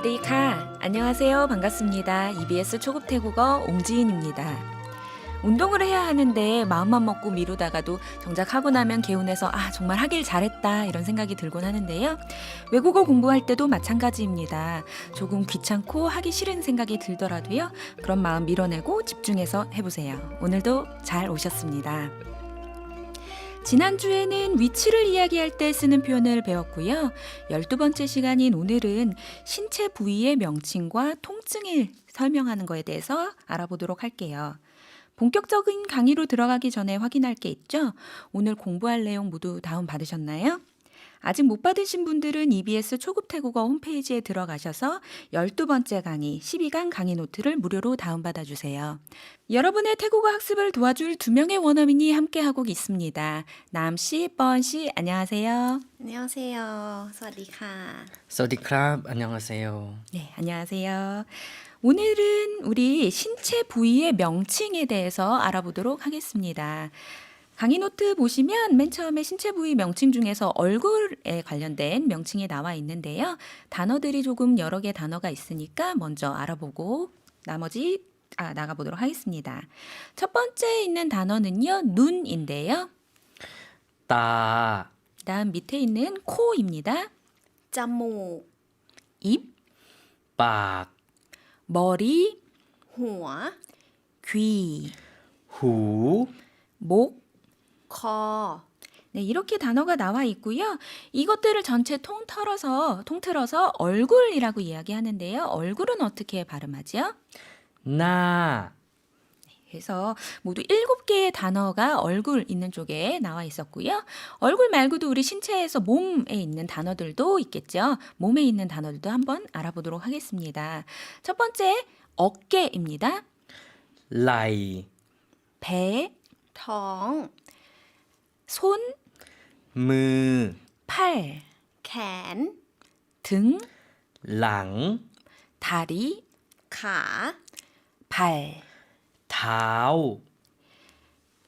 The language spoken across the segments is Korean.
사와디카. 안녕하세요. 반갑습니다. EBS 초급 태국어 옹지인입니다. 운동을 해야 하는데 마음만 먹고 미루다가도 정작 하고 나면 개운해서 정말 하길 잘했다 이런 생각이 들곤 하는데요. 외국어 공부할 때도 마찬가지입니다. 조금 귀찮고 하기 싫은 생각이 들더라도요. 그런 마음 밀어내고 집중해서 해보세요. 오늘도 잘 오셨습니다. 지난주에는 위치를 이야기할 때 쓰는 표현을 배웠고요. 12번째 시간인 오늘은 신체 부위의 명칭과 통증을 설명하는 거에 대해서 알아보도록 할게요. 본격적인 강의로 들어가기 전에 확인할 게 있죠? 오늘 공부할 내용 모두 다운받으셨나요? 아직 못 받으신 분들은 EBS 초급 태국어 홈페이지에 들어가셔서 12번째 강의 12강 강의 노트를 무료로 다운받아 주세요. 여러분의 태국어 학습을 도와줄 2명의 원어민이 함께하고 있습니다. 남씨, 뻔씨, 안녕하세요. 안녕하세요. สวัสดีค่ะ. 서디크랍 안녕하세요. 네, 안녕하세요. 오늘은 우리 신체 부위의 명칭에 대해서 알아보도록 하겠습니다. 강의 노트 보시면 맨 처음에 신체 부위 명칭 중에서 얼굴에 관련된 명칭이 나와 있는데요. 단어들이 조금 여러 개 단어가 있으니까 먼저 알아보고 나머지 나가보도록 하겠습니다. 첫 번째 있는 단어는요. 눈인데요. 따, 다음 밑에 있는 코입니다. จมูก 입, 빡, 머리, หัว 귀, 후, 목, คอ 네, 이렇게 단어가 나와 있고요. 이것들을 전체 통틀어서 얼굴이라고 이야기하는데요. 얼굴은 어떻게 발음하죠? 나, 그래서 모두 7개의 단어가 얼굴 있는 쪽에 나와 있었고요. 얼굴 말고도 우리 신체에서 몸에 있는 단어들도 있겠죠. 몸에 있는 단어들도 한번 알아보도록 하겠습니다. 첫 번째, 어깨입니다. 라이, 배, ท้อง 손, มือ 팔, แขน 등, หลัง 다리, ขา 발. เท้า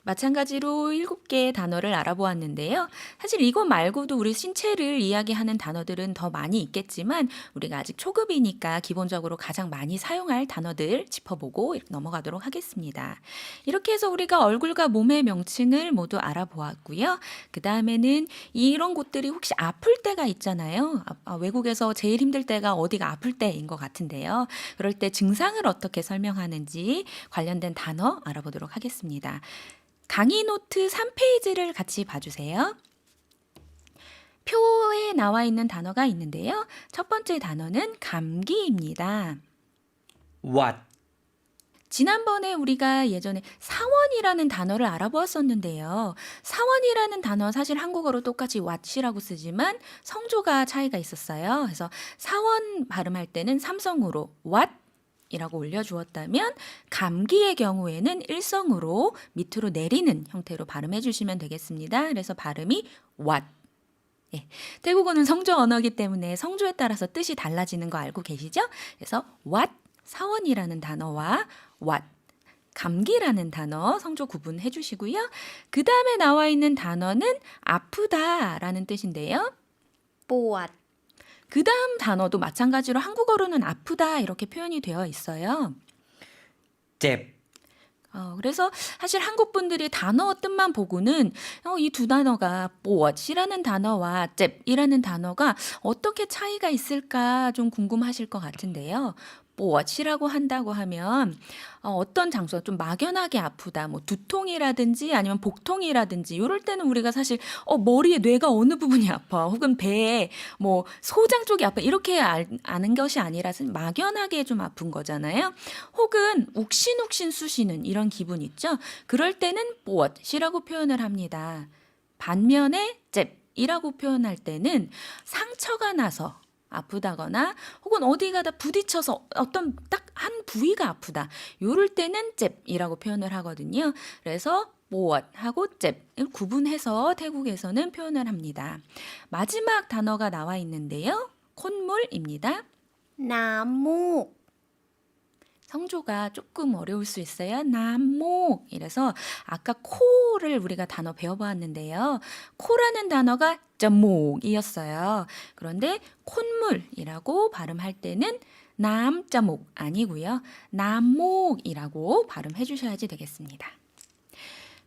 마찬가지로 7개의 단어를 알아보았는데요. 사실 이거 말고도 우리 신체를 이야기하는 단어들은 더 많이 있겠지만 우리가 아직 초급이니까 기본적으로 가장 많이 사용할 단어들 짚어보고 넘어가도록 하겠습니다. 이렇게 해서 우리가 얼굴과 몸의 명칭을 모두 알아보았고요. 그 다음에는 이런 곳들이 혹시 아플 때가 있잖아요. 외국에서 제일 힘들 때가 어디가 아플 때인 것 같은데요. 그럴 때 증상을 어떻게 설명하는지 관련된 단어 알아보도록 하겠습니다. 강의 노트 3페이지를 같이 봐주세요. 표에 나와 있는 단어가 있는데요. 첫 번째 단어는 감기입니다. หวัด 지난번에 우리가 예전에 사원이라는 단어를 알아보았었는데요. 사원이라는 단어 사실 한국어로 똑같이 what이라고 쓰지만 성조가 차이가 있었어요. 그래서 사원 발음할 때는 삼성으로 what 이라고 올려주었다면 감기의 경우에는 일성으로 밑으로 내리는 형태로 발음해 주시면 되겠습니다. 그래서 발음이 what. 예, 태국어는 성조 언어이기 때문에 성조에 따라서 뜻이 달라지는 거 알고 계시죠? 그래서 what, 사원이라는 단어와 what, 감기라는 단어 성조 구분해 주시고요. 그 다음에 나와 있는 단어는 아프다라는 뜻인데요. ปวด 그 다음 단어도 마찬가지로 한국어로는 아프다 이렇게 표현이 되어 있어요. เจ็บ 그래서 사실 한국 분들이 단어 뜻만 보고는 이 두 단어가 what이라는 단어와 잽이라는 단어가 어떻게 차이가 있을까 좀 궁금하실 것 같은데요. what이라고 한다고 하면 어떤 장소가 좀 막연하게 아프다, 뭐 두통이라든지 아니면 복통이라든지 이럴 때는 우리가 사실 머리에 뇌가 어느 부분이 아파 혹은 배에 뭐 소장 쪽이 아파 이렇게 아는 것이 아니라 막연하게 좀 아픈 거잖아요. 혹은 욱신욱신 쑤시는 이런 기분 있죠. 그럴 때는 what이라고 표현을 합니다. 반면에 잽이라고 표현할 때는 상처가 나서 아프다거나 혹은 어디 가다 부딪혀서 어떤 딱 한 부위가 아프다. 요럴 때는 잽이라고 표현을 하거든요. 그래서 what하고 잽을 구분해서 태국에서는 표현을 합니다. 마지막 단어가 나와 있는데요. 콧물입니다. น้ำมูก 성조가 조금 어려울 수 있어요. 남목 이래서 아까 코 코를 우리가 단어 배워보았는데요. 코라는 단어가 자목이었어요. 그런데 콧물이라고 발음할 때는 남자목 아니고요. 남목이라고 발음해 주셔야지 되겠습니다.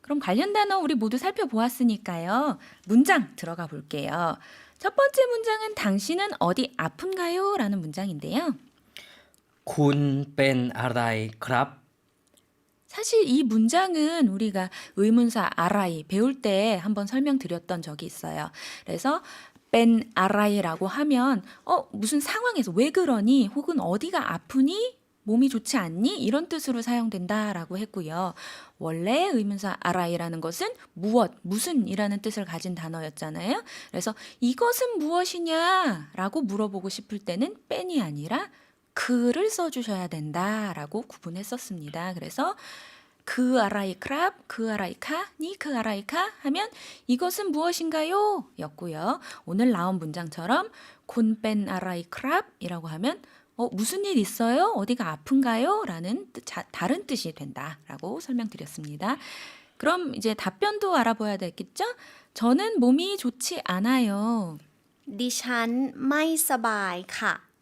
그럼 관련 단어 우리 모두 살펴보았으니까요. 문장 들어가 볼게요. 첫 번째 문장은 당신은 어디 아픈가요? 라는 문장인데요. คุณเป็นอะไรครับ 사실 이 문장은 우리가 의문사 아라이 배울 때 한번 설명드렸던 적이 있어요. 그래서 뺀 아라이라고 하면 무슨 상황에서 왜 그러니 혹은 어디가 아프니 몸이 좋지 않니 이런 뜻으로 사용된다라고 했고요. 원래 의문사 아라이라는 것은 무엇, 무슨이라는 뜻을 가진 단어였잖아요. 그래서 이것은 무엇이냐라고 물어보고 싶을 때는 뺀이 아니라 그를 써주셔야 된다라고 구분했었습니다. 그래서 그 아라이 크랍, 그 아라이 카, 니 그 아라이 카 하면 이것은 무엇인가요? 였고요. 오늘 나온 문장처럼 곤뺀 아라이 크랍이라고 하면 무슨 일 있어요? 어디가 아픈가요? 라는 다른 뜻이 된다라고 설명드렸습니다. 그럼 이제 답변도 알아봐야 되겠죠? 저는 몸이 좋지 않아요. ดิฉันไม่สบายค่ะ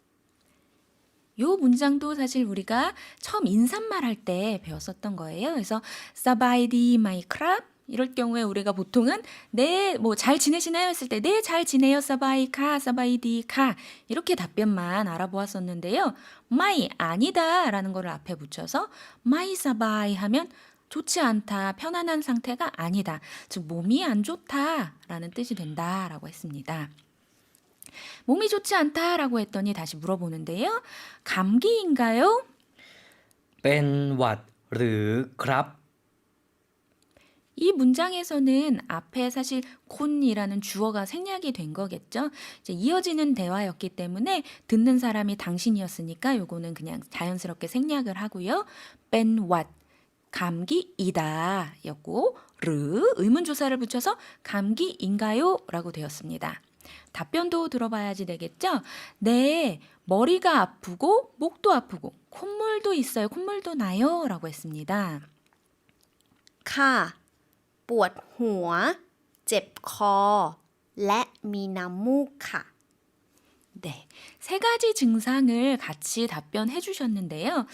요 문장도 사실 우리가 처음 인사말 할 때 배웠었던 거예요. 그래서 사바이디 마이 크랍 이럴 경우에 우리가 보통은 네, 뭐 잘 지내시나요? 했을 때 네, 잘 지내요. 사바이카, 사바이디 카 이렇게 답변만 알아보았었는데요. 마이 아니다라는 거를 앞에 붙여서 마이 사바이 하면 좋지 않다, 편안한 상태가 아니다. 즉 몸이 안 좋다라는 뜻이 된다라고 했습니다. 몸이 좋지 않다라고 했더니 다시 물어보는데요. 감기인가요? เป็นหวัดหรือครับ 이 문장에서는 앞에 사실 곤이라는 주어가 생략이 된 거겠죠. 이제 이어지는 대화였기 때문에 듣는 사람이 당신이었으니까 요거는 그냥 자연스럽게 생략을 하고요. 뺀 what 감기이다 였고 르 의문조사를 붙여서 감기인가요? 라고 되었습니다. 답변도 들어봐야지 되겠죠? 네, 머리가 아프고 목도 아프고 콧물도 있어요. 콧물도 나요. 라고 했습니다. ค่ะ ปวดหัว เจ็บคอ และมีน้ำมูกค่ะ 네, 세 가지 증상을 같이 답변해 주셨는데요.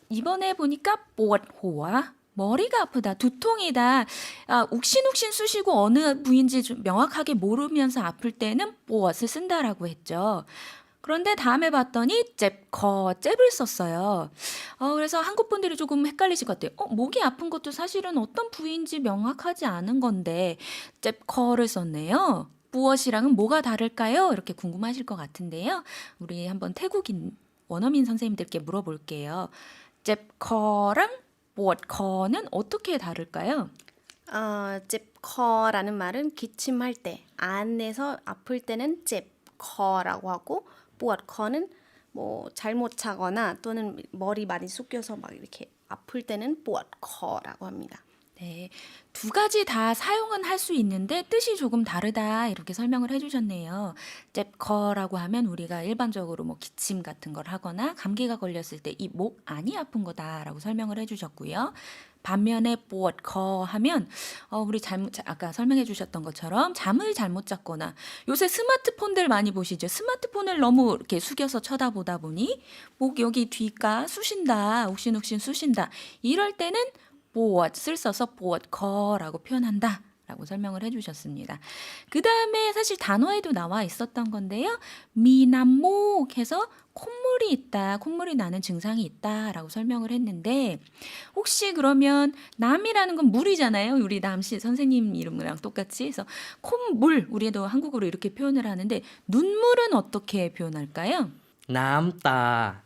이번에 보니까 ปวดหัว 머리가 아프다, 두통이다. 욱신욱신 쑤시고 어느 부위인지 좀 명확하게 모르면서 아플 때는 ปวด을 쓴다라고 했죠. 그런데 다음에 봤더니 잽커 잽을 썼어요. 그래서 한국 분들이 조금 헷갈리실 것 같아요. 목이 아픈 것도 사실은 어떤 부위인지 명확하지 않은 건데 잽커를 썼네요. 무엇이랑은 뭐가 다를까요? 이렇게 궁금하실 것 같은데요. 우리 한번 태국인 원어민 선생님들께 물어볼게요. 잽커랑 ปวด커는 어떻게 다를까요? เจ็บคอ 라는 말은 기침할 때 안에서 아플 때는 เจ็บ 커라고 하고 ปวด 커는 뭐 잘못 자거나 또는 머리 많이 숙여서 막 이렇게 아플 때는 ปวด 커라고 합니다. 네, 두 가지 다 사용은 할 수 있는데 뜻이 조금 다르다 이렇게 설명을 해주셨네요. 잽커라고 하면 우리가 일반적으로 뭐 기침 같은 걸 하거나 감기가 걸렸을 때 이 목 안이 아픈 거다라고 설명을 해주셨고요. 반면에 ปวด커 하면 우리 아까 설명해 주셨던 것처럼 잠을 잘못 잤거나 요새 스마트폰들 많이 보시죠. 스마트폰을 너무 이렇게 숙여서 쳐다보다 보니 목 여기 뒤가 쑤신다, 욱신욱신 쑤신다. 이럴 때는 ปวด을 써서 ปวด커라고 표현한다. 라고 설명을 해주셨습니다. 그 다음에 사실 단어에도 나와 있었던 건데요. 미남목 해서 콧물이 있다, 콧물이 나는 증상이 있다 라고 설명을 했는데 혹시 그러면 남이라는 건 물이잖아요. 우리 남씨 선생님 이름이랑 똑같이 해서 콧물, 우리도 한국어로 이렇게 표현을 하는데 눈물은 어떻게 표현할까요? น้ำตา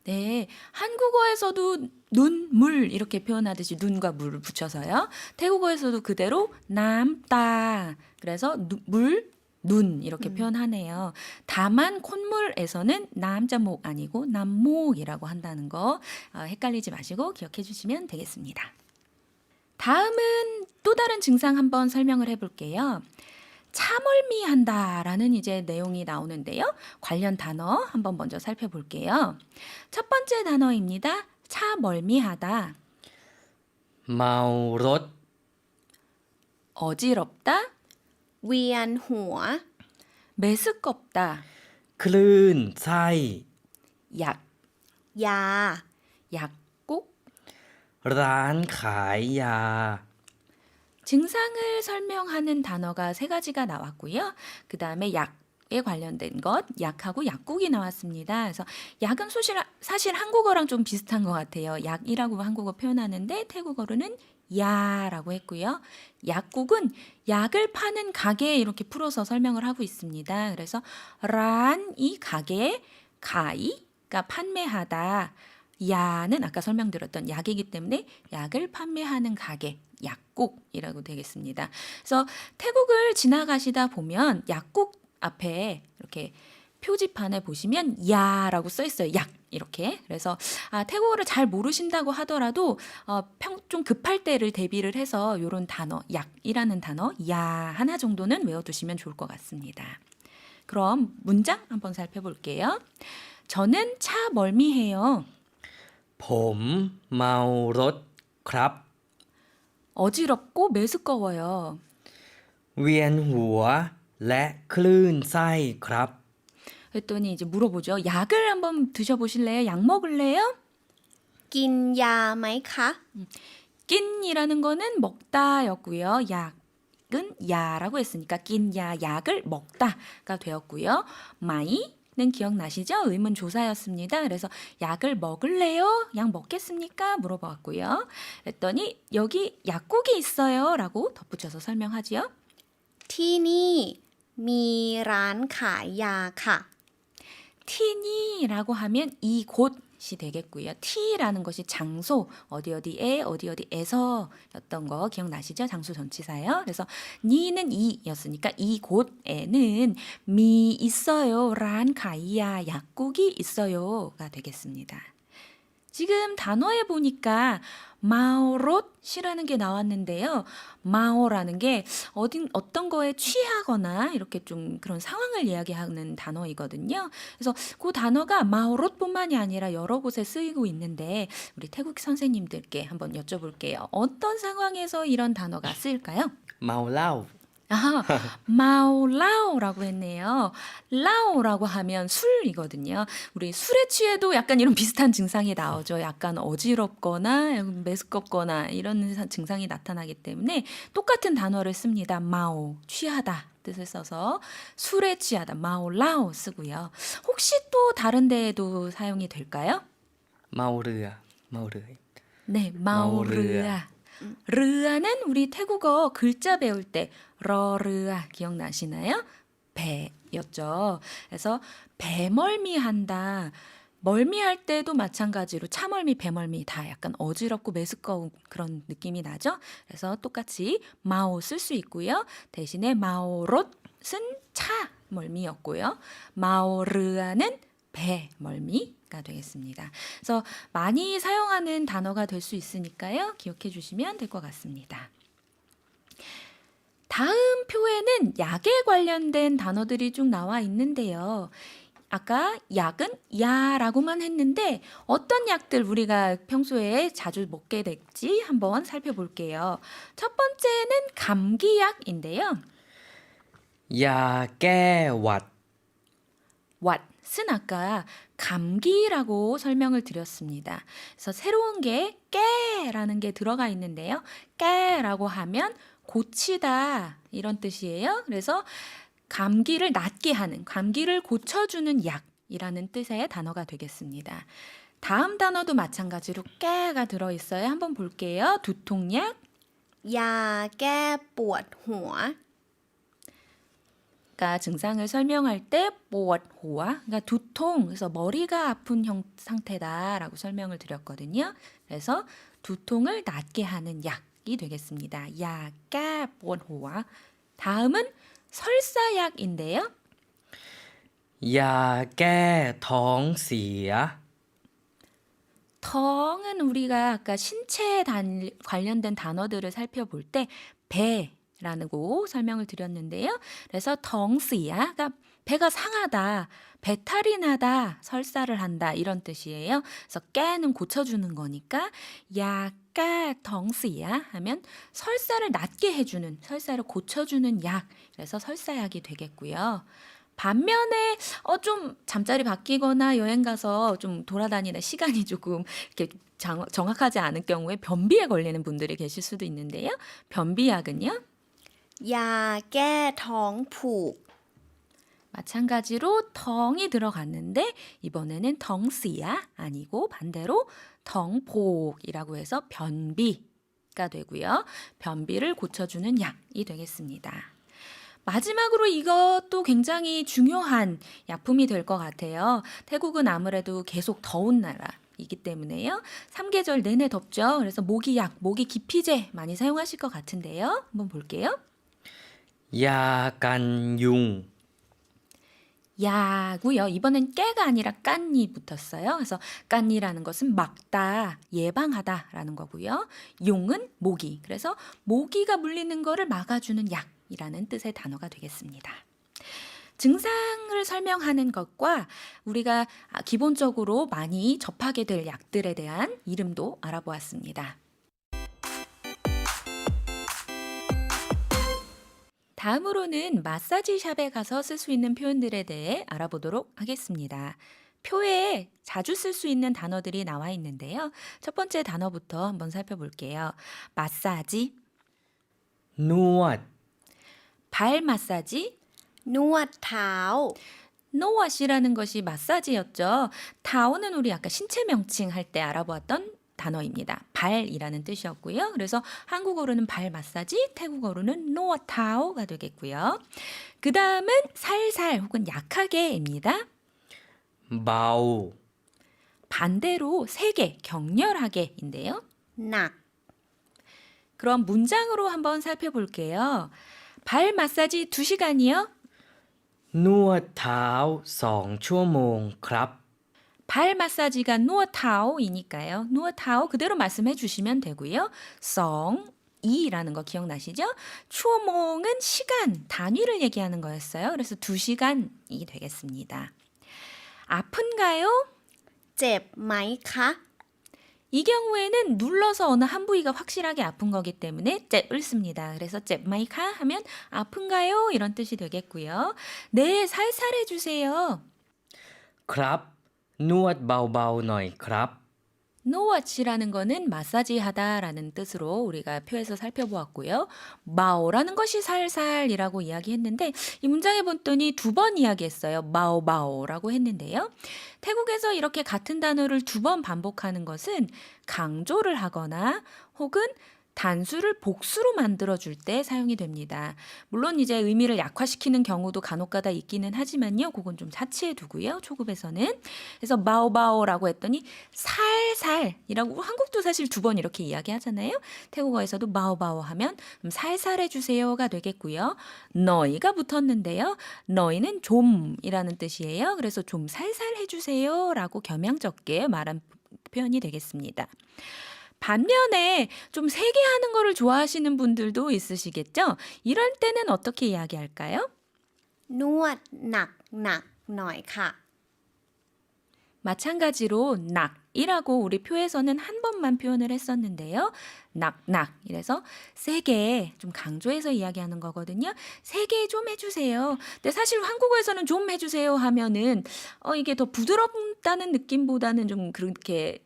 네, 한국어에서도 눈물 이렇게 표현하듯이 눈과 물을 붙여서요. 태국어에서도 그대로 남따 그래서 물, 눈 이렇게 표현하네요. 다만 콧물에서는 남자목 아니고 남목이라고 한다는 거 헷갈리지 마시고 기억해 주시면 되겠습니다. 다음은 또 다른 증상 한번 설명을 해볼게요. 차멀미한다라는 이제 내용이 나오는데요. 관련 단어 한번 먼저 살펴볼게요. 첫 번째 단어입니다. 차멀미하다. เมารถ 어지럽다, เวียนหัว 메스껍다, คลื่นไส้ 약, ยา 약국. ร้านขายยา 증상을 설명하는 단어가 세 가지가 나왔고요. 그 다음에 약에 관련된 것, 약하고 약국이 나왔습니다. 그래서 약은 사실 한국어랑 좀 비슷한 것 같아요. 약이라고 한국어 표현하는데 태국어로는 야라고 했고요. 약국은 약을 파는 가게 이렇게 풀어서 설명을 하고 있습니다. 그래서 란이 가게, 가이가 판매하다, 야는 아까 설명드렸던 약이기 때문에 약을 판매하는 가게, 약국이라고 되겠습니다. 그래서 태국을 지나가시다 보면 약국 앞에 이렇게 표지판에 보시면 야라고 써 있어요. 약 이렇게. 그래서 태국어를 잘 모르신다고 하더라도 좀 급할 때를 대비를 해서 이런 단어, 약이라는 단어, 야 하나 정도는 외워두시면 좋을 것 같습니다. 그럼 문장 한번 살펴볼게요. 저는 차 멀미해요. ผมเมารถครับ 어지럽고 메스꺼워요. เวียนหัวและคลื่นไส้ครับ 그랬더니 이제 물어보죠. 약을 한번 드셔보실래요? 약 먹을래요? กินยาไหมคะ 낀이라는 거는 먹다였고요. 약은 야라고 했으니까 낀야 약을 먹다가 되었고요. 마이는 기억나시죠? 의문 조사였습니다. 그래서 약을 먹을래요? 약 먹겠습니까? 물어봤고요. 그랬더니 여기 약국이 있어요라고 덧붙여서 설명하지요. ที่นี่มีร้านขายยาค่ะ 티니라고 하면 이곳이 되겠고요. 티라는 것이 장소, 어디 어디에, 어디 어디에서였던 거 기억나시죠? 장소 전치사요. 그래서 니는 이였으니까 이곳에는 미 있어요. 란 가이야 약국이 있어요가 되겠습니다. 지금 단어에 보니까 마오롯이라는 게 나왔는데요. 마오라는 게 어떤 거에 취하거나 이렇게 좀 그런 상황을 이야기하는 단어이거든요. 그래서 그 단어가 마오롯뿐만이 아니라 여러 곳에 쓰이고 있는데 우리 태국 선생님들께 한번 여쭤볼게요. 어떤 상황에서 이런 단어가 쓰일까요? เมาเหล้า 마오라오라고 했네요. 라오라고 하면 술이거든요. 우리 술에 취해도 약간 이런 비슷한 증상이 나오죠. 약간 어지럽거나 메스껍거나 이런 증상이 나타나기 때문에 똑같은 단어를 씁니다. 마오, 취하다 뜻을 써서 술에 취하다, 마오라오 쓰고요. 혹시 또 다른 데에도 사용이 될까요? เมาเรือเมาเรือ 네, 마오르아. 마오르아. 르아는 우리 태국어 글자 배울 때 러르아 기억나시나요? 배였죠. 그래서 배멀미한다. 멀미할 때도 마찬가지로 차멀미, 배멀미 다 약간 어지럽고 메스꺼운 그런 느낌이 나죠. 그래서 똑같이 마오 쓸 수 있고요. 대신에 마오롯은 차 멀미였고요. 마오르아는 배 멀미가 되겠습니다. 그래서 많이 사용하는 단어가 될 수 있으니까요. 기억해 주시면 될 것 같습니다. 다음 표에는 약에 관련된 단어들이 쭉 나와 있는데요. 아까 약은 야라고만 했는데 어떤 약들 우리가 평소에 자주 먹게 될지 한번 살펴볼게요. 첫 번째는 감기약인데요. ยาแก้หวัด 왓은 아까 감기라고 설명을 드렸습니다. 그래서 새로운 게 깨라는 게 들어가 있는데요. 깨라고 하면 고치다 이런 뜻이에요. 그래서 감기를 낫게 하는, 감기를 고쳐주는 약이라는 뜻의 단어가 되겠습니다. 다음 단어도 마찬가지로 깨가 들어있어요. 한번 볼게요. 두통약, ยาแก้ปวดหัว 그러니까 증상을 설명할 때 뽀엇호아, 그러니까 두통, 그래서 머리가 아픈 상태다라고 설명을 드렸거든요. 그래서 두통을 낫게 하는 약이 되겠습니다. 약가 뽀엇호아. 다음은 설사약인데요. ยาแก้ท้องเสีย 텅은 우리가 아까 신체에 관련된 단어들을 살펴볼 때 배, 라고 설명을 드렸는데요. 그래서 덩스야가 배가 상하다, 배탈이 나다, 설사를 한다 이런 뜻이에요. 그래서 깨는 고쳐주는 거니까 약까 덩스야 하면 설사를 낫게 해주는, 설사를 고쳐주는 약, 그래서 설사약이 되겠고요. 반면에 좀 잠자리 바뀌거나 여행 가서 좀 돌아다니는 시간이 조금 이렇게 정확하지 않은 경우에 변비에 걸리는 분들이 계실 수도 있는데요. 변비약은요? ยาแก้ท้องผูก 마찬가지로 덩이 들어갔는데 이번에는 덩스야 아니고 반대로 덩복이라고 해서 변비가 되고요. 변비를 고쳐주는 약이 되겠습니다. 마지막으로 이것도 굉장히 중요한 약품이 될 것 같아요. 태국은 아무래도 계속 더운 나라이기 때문에요. 3계절 내내 덥죠. 그래서 모기약, 모기 기피제 많이 사용하실 것 같은데요. 한번 볼게요. ยากันยุง 야고요. 이번엔 깨가 아니라 깐이 붙었어요. 그래서 깐이라는 것은 막다, 예방하다라는 거고요. 용은 모기. 그래서 모기가 물리는 거를 막아주는 약이라는 뜻의 단어가 되겠습니다. 증상을 설명하는 것과 우리가 기본적으로 많이 접하게 될 약들에 대한 이름도 알아보았습니다. 다음으로는 마사지 샵에 가서 쓸 수 있는 표현들에 대해 알아보도록 하겠습니다. 표에 자주 쓸 수 있는 단어들이 나와 있는데요. 첫 번째 단어부터 한번 살펴볼게요. 마사지, นวด 발 마사지, นวดเท้า 노왓이라는 것이 마사지였죠. 타오는 우리 아까 신체 명칭 할 때 알아보았던 단어입니다. 발이라는 뜻이었고요. 그래서 한국어로는 발 마사지, 태국어로는 노타오가 되겠고요. 그 다음은 살살 혹은 약하게입니다. เบา 반대로 세게, 격렬하게인데요. หนัก 그럼 문장으로 한번 살펴볼게요. 발 마사지 2시간이요? นวดเท้า2 ชั่วโมงครับ 발 마사지가 누어타오이니까요. 누어타오 그대로 말씀해 주시면 되고요. 성 이라는 거 기억나시죠? 추오몽은 시간, 단위를 얘기하는 거였어요. 그래서 2시간이 되겠습니다. 아픈가요? เจ็บไหมคะ 이 경우에는 눌러서 어느 한 부위가 확실하게 아픈 거기 때문에 잽을 씁니다. 그래서 잽마이카 하면 아픈가요? 이런 뜻이 되겠고요. 네, 살살 해주세요. ครับ นวดเบาๆหน่อยครับ 노워치라는 거는 마사지 하다라는 뜻으로 우리가 표에서 살펴보았고요. 마오라는 것이 살살이라고 이야기했는데 이 문장에 봤더니 2번 이야기했어요. 마오마오라고 했는데요. 태국에서 이렇게 같은 단어를 2번 반복하는 것은 강조를 하거나 혹은 단수를 복수로 만들어줄 때 사용이 됩니다. 물론 이제 의미를 약화시키는 경우도 간혹가다 있기는 하지만요. 그건 좀 차치해 두고요. 초급에서는. 그래서 마오바오라고 했더니 살살이라고 한국도 사실 2번 이렇게 이야기하잖아요. 태국어에서도 마오바오 하면 살살 해주세요가 되겠고요. 너희가 붙었는데요. 너희는 좀이라는 뜻이에요. 그래서 좀 살살 해주세요라고 겸양적게 말한 표현이 되겠습니다. 반면에 좀 세게 하는 거를 좋아하시는 분들도 있으시겠죠? 이럴 때는 어떻게 이야기할까요? นวดหนักหน่อยค่ะ 마찬가지로 낙이라고 우리 표에서는 한 번만 표현을 했었는데요. 낙 이래서 세게 좀 강조해서 이야기하는 거거든요. 세게 좀 해주세요. 근데 사실 한국어에서는 좀 해주세요 하면은 이게 더 부드럽다는 느낌보다는 좀 그렇게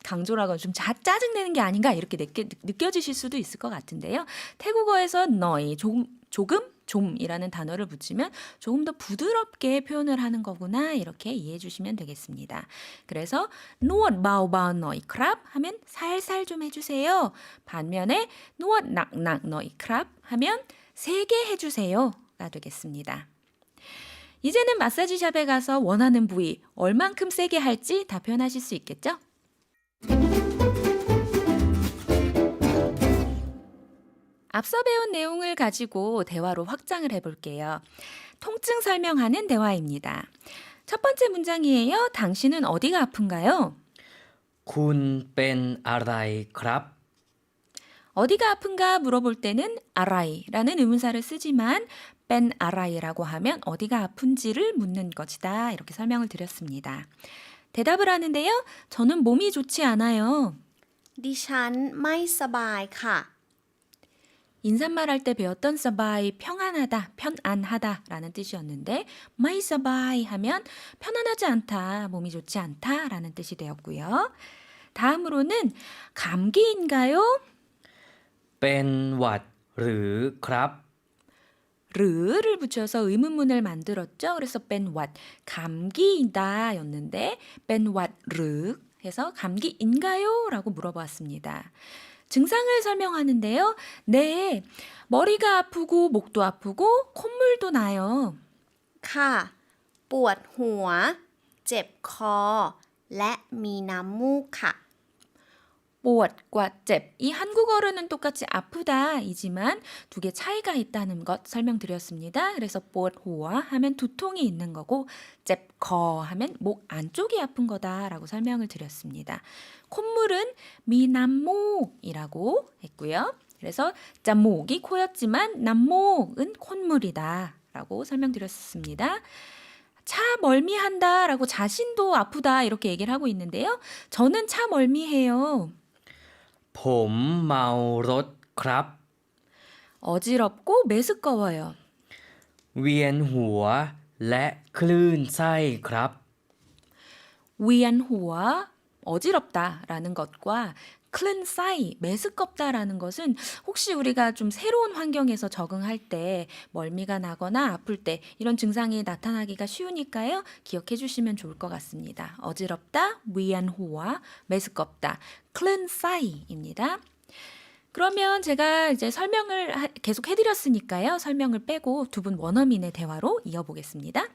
강조라고 좀 짜증내는 게 아닌가 이렇게 느껴지실 수도 있을 것 같은데요. 태국어에서 너희 조금 좀이라는 단어를 붙이면 조금 더 부드럽게 표현을 하는 거구나 이렇게 이해해 주시면 되겠습니다. 그래서 누엇 바오바오 너희 크랍 하면 살살 좀 해주세요. 반면에 누엇 낙낙 너희 크랍 하면 세게 해주세요가 되겠습니다. 이제는 마사지샵에 가서 원하는 부위 얼만큼 세게 할지 다 표현하실 수 있겠죠? 앞서 배운 내용을 가지고 대화로 확장을 해볼게요. 통증 설명하는 대화입니다. 첫 번째 문장이에요. 당신은 어디가 아픈가요? คุณเป็นอะไรครับ 어디가 아픈가 물어볼 때는 아라이라는 의문사를 쓰지만 뺀 아라이라고 하면 어디가 아픈지를 묻는 것이다. 이렇게 설명을 드렸습니다. 대답을 하는데요. 저는 몸이 좋지 않아요. ดิฉันไม่สบายค่ะ 인사말 할 때 배웠던 서바이 평안하다, 편안하다라는 뜻이었는데 마이 서바이 하면 편안하지 않다, 몸이 좋지 않다라는 뜻이 되었고요. 다음으로는 감기인가요? เป็นหวัดหรือครับ 르를 붙여서 의문문을 만들었죠. 그래서 뺀왓 감기이다 였는데 뺀왓 르 해서 감기인가요? 라고 물어보았습니다. 증상을 설명하는데요. 네, 머리가 아프고 목도 아프고 콧물도 나요. ค่ะ ปวดหัว เจ็บคอ และมีน้ำมูกค่ะ 뽀엇과 잽. 이 한국어로는 똑같이 아프다이지만 두 개 차이가 있다는 것 설명드렸습니다. 그래서 뽀엇호와 하면 두통이 있는 거고 잽커 하면 목 안쪽이 아픈 거다라고 설명을 드렸습니다. 콧물은 미남목이라고 했고요. 그래서 짬목이 코였지만 남목은 콧물이다라고 설명드렸습니다. 차 멀미한다라고 자신도 아프다 이렇게 얘기를 하고 있는데요. 저는 차 멀미해요. ผมเมารถครับ 어지럽고 메스꺼워요. เวียนหัวและคลื่นไส้ครับ 위안호와 어지럽다라는 것과 클른 사이, 메스껍다라는 것은 혹시 우리가 좀 새로운 환경에서 적응할 때 멀미가 나거나 아플 때 이런 증상이 나타나기가 쉬우니까요. 기억해 주시면 좋을 것 같습니다. 어지럽다, 위안호와 메스껍다, 클른 사이입니다. 그러면 제가 이제 설명을 계속 해드렸으니까요. 설명을 빼고 두 분 원어민의 대화로 이어보겠습니다.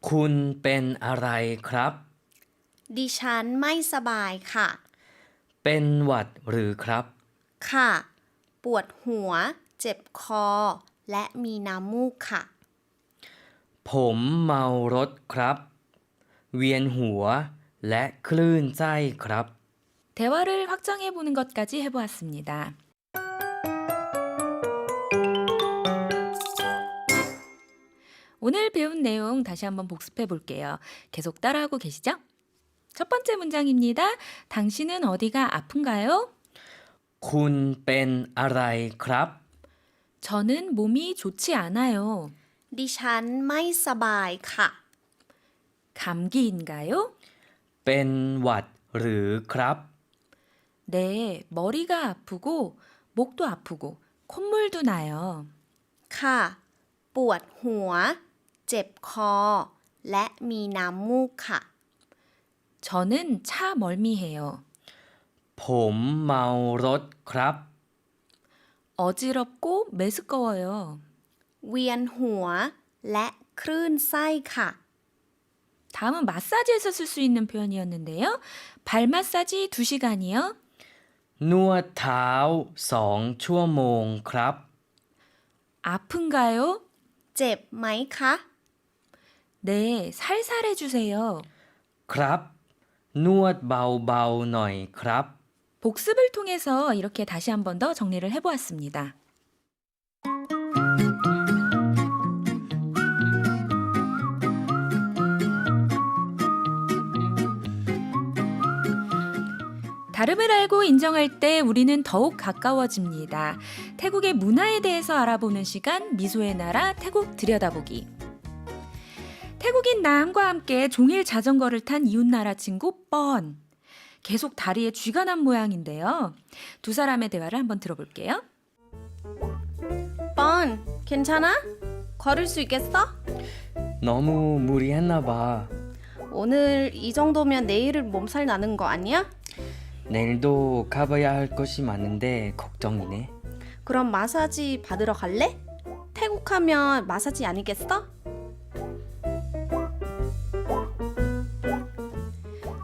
คุณเป็นอะไรครับ ดิฉันไม่สบายค่ะ เป็นหวัดหรือครับ ค่ะ ปวดหัว เจ็บคอ และมีน้ำมูกค่ะ ผมเมารถครับ เวียนหัวและคลื่นไส้ครับ 대화를 확장해 보는 것까지 해보았습니다. 오늘 배운 내용 다시 한번 복습해 볼게요. 계속 따라하고 계시죠? 첫 번째 문장입니다. 당신은 어디가 아픈가요? คุณเป็นอะไรครับ 저는 몸이 좋지 않아요. ดิฉันไม่สบายค่ะ 감기인가요? เป็นหวัดหรือครับ 네, 머리가 아프고 목도 아프고 콧물도 나요. ค่ะ ปวดหัว เจ็บคอ และมีน้ำมูกค่ะ 저는 차 멀미해요. ผมเมารถครับ 어지럽고 메스꺼워요. เวียนหัว และคลื่นไส้ค่ะ 다음은 마사지에서 쓸 수 있는 표현이었는데요. 발 마사지 2시간이요. นวดเท้า2 ชั่วโมงครับ 아픈가요? เจ็บไหมคะ 네, 살살 해주세요. ครับ นวดเบาๆหน่อยครับ 복습을 통해서 이렇게 다시 한 번 더 정리를 해보았습니다. 다름을 알고 인정할 때 우리는 더욱 가까워집니다. 태국의 문화에 대해서 알아보는 시간 미소의 나라 태국 들여다보기. 태국인 나암과 함께 종일 자전거를 탄 이웃나라 친구 뻔. 계속 다리에 쥐가 난 모양인데요. 두 사람의 대화를 한번 들어볼게요. ปอน 괜찮아? 걸을 수 있겠어? 너무 무리했나 봐. 오늘 이 정도면 내일은 몸살 나는 거 아니야? 내일도 가봐야 할 것이 많은데 걱정이네. 그럼 마사지 받으러 갈래? 태국 하면 마사지 아니겠어?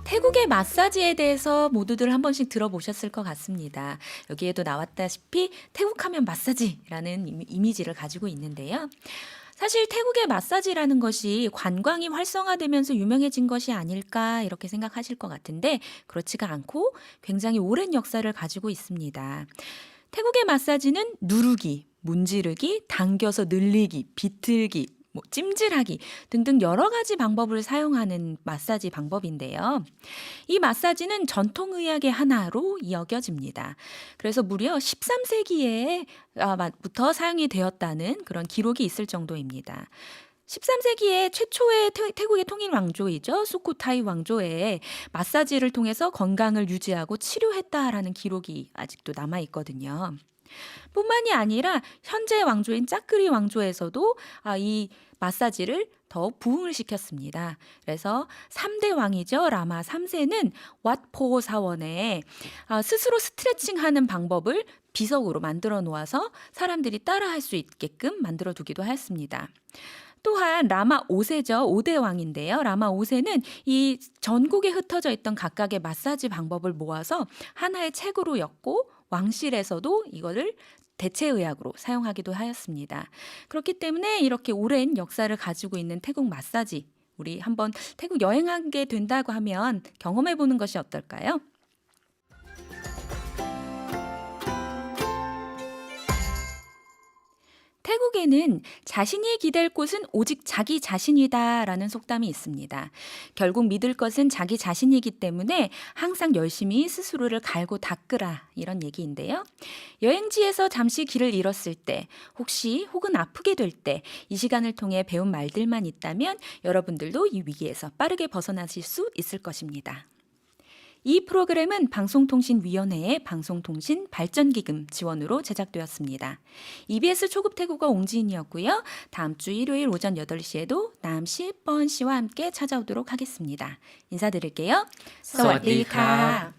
태국의 마사지에 대해서 모두들 한 번씩 들어보셨을 것 같습니다. 여기에도 나왔다시피 태국하면 마사지라는 이미지를 가지고 있는데요. 사실 태국의 마사지라는 것이 관광이 활성화되면서 유명해진 것이 아닐까 이렇게 생각하실 것 같은데 그렇지가 않고 굉장히 오랜 역사를 가지고 있습니다. 태국의 마사지는 누르기, 문지르기, 당겨서 늘리기, 비틀기, 뭐 찜질하기 등등 여러 가지 방법을 사용하는 마사지 방법인데요. 이 마사지는 전통의학의 하나로 여겨집니다. 그래서 무려 13세기에 부터 사용이 되었다는 그런 기록이 있을 정도입니다. 13세기에 최초의 태국의 통일 왕조이죠. 수코타이 왕조에 마사지를 통해서 건강을 유지하고 치료했다라는 기록이 아직도 남아 있거든요. 뿐만이 아니라 현재 왕조인 짜끄리 왕조에서도 이 마사지를 더욱 부흥을 시켰습니다. 그래서 3대 왕이죠. 라마 3세는 왓포 사원에 스스로 스트레칭하는 방법을 비석으로 만들어 놓아서 사람들이 따라할 수 있게끔 만들어 두기도 하였습니다. 또한 라마 5세죠. 5대 왕인데요. 라마 5세는 이 전국에 흩어져 있던 각각의 마사지 방법을 모아서 하나의 책으로 엮고 왕실에서도 이거를 대체의학으로 사용하기도 하였습니다. 그렇기 때문에 이렇게 오랜 역사를 가지고 있는 태국 마사지, 우리 한번 태국 여행하게 된다고 하면 경험해 보는 것이 어떨까요? 태국에는 자신이 기댈 곳은 오직 자기 자신이다라는 속담이 있습니다. 결국 믿을 것은 자기 자신이기 때문에 항상 열심히 스스로를 갈고 닦으라 이런 얘기인데요. 여행지에서 잠시 길을 잃었을 때 혹은 아프게 될 때 이 시간을 통해 배운 말들만 있다면 여러분들도 이 위기에서 빠르게 벗어나실 수 있을 것입니다. 이 프로그램은 방송통신위원회의 방송통신발전기금 지원으로 제작되었습니다. EBS 초급 태국어 옹지인이었고요. 다음 주 일요일 오전 8시에도 남씨, 뻔씨와 함께 찾아오도록 하겠습니다. 인사드릴게요. 사와디카.